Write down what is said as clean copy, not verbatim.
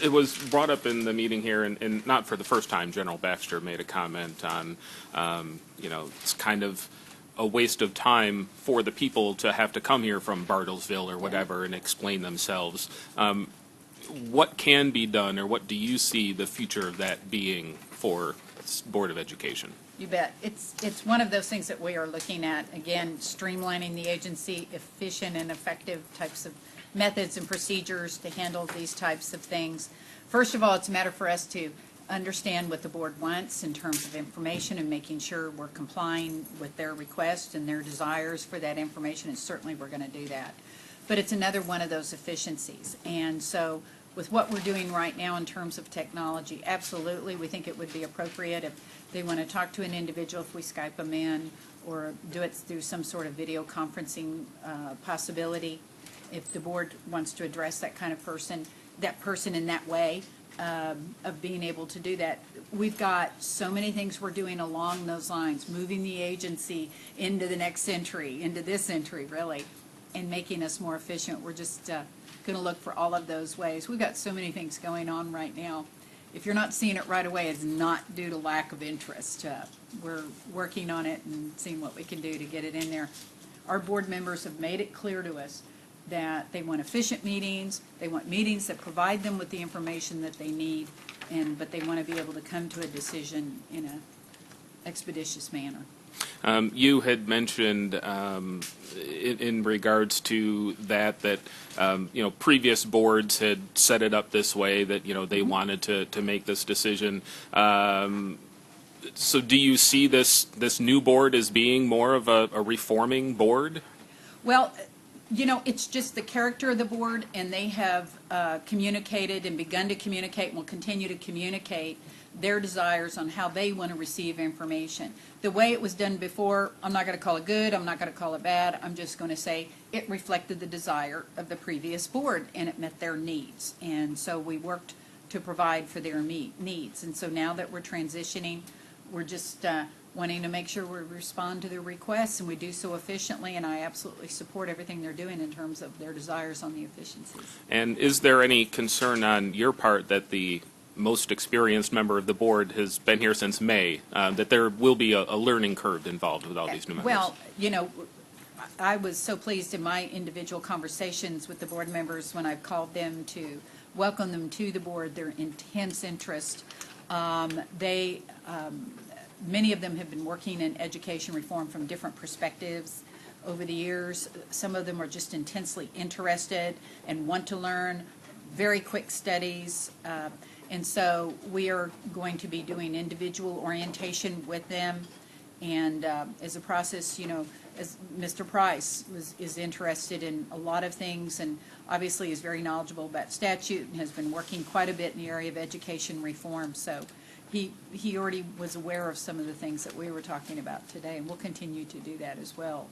It was brought up in the meeting here, and not for the first time. General Baxter made a comment on, it's kind of a waste of time for the people to have to come here from Bartlesville or whatever and explain themselves. What can be done, or what do you see the future of that being for Board of Education? You bet. It's one of those things that we are looking at, again, streamlining the agency, efficient and effective types of methods and procedures to handle these types of things. First of all, it's a matter for us to understand what the board wants in terms of information and making sure we're complying with their requests and their desires for that information, and certainly we're going to do that. But it's another one of those efficiencies. And so with what we're doing right now in terms of technology, absolutely, we think it would be appropriate if they want to talk to an individual, if we Skype them in or do it through some sort of video conferencing possibility. If the board wants to address that kind of person in that way, of being able to do that. We've got so many things we're doing along those lines, moving the agency into the next century, into this century really, and making us more efficient. We're just going to look for all of those ways. We've got so many things going on right now. If you're not seeing it right away, it's not due to lack of interest. We're working on it and seeing what we can do to get it in there. Our board members have made it clear to us that they want efficient meetings, they want meetings that provide them with the information that they need, but they want to be able to come to a decision in an expeditious manner. You had mentioned in regards to that previous boards had set it up this way, that they wanted to make this decision. So do you see this new board as being more of a reforming board? Well, it's just the character of the board, and they have communicated and begun to communicate and will continue to communicate their desires on how they want to receive information. The way it was done before, I'm not going to call it good, I'm not going to call it bad, I'm just going to say it reflected the desire of the previous board and it met their needs. And so we worked to provide for their needs. And so now that we're transitioning, we're just wanting to make sure we respond to their requests, and we do so efficiently, and I absolutely support everything they're doing in terms of their desires on the efficiencies. And is there any concern on your part that the most experienced member of the board has been here since May, that there will be a learning curve involved with all these new members? Well, I was so pleased in my individual conversations with the board members when I've called them to welcome them to the board, their intense interest. Many of them have been working in education reform from different perspectives over the years. Some of them are just intensely interested and want to learn, very quick studies. And so we are going to be doing individual orientation with them. And as a process, as Mr. Price is interested in a lot of things, and obviously is very knowledgeable about statute and has been working quite a bit in the area of education reform. So he already was aware of some of the things that we were talking about today, and we'll continue to do that as well.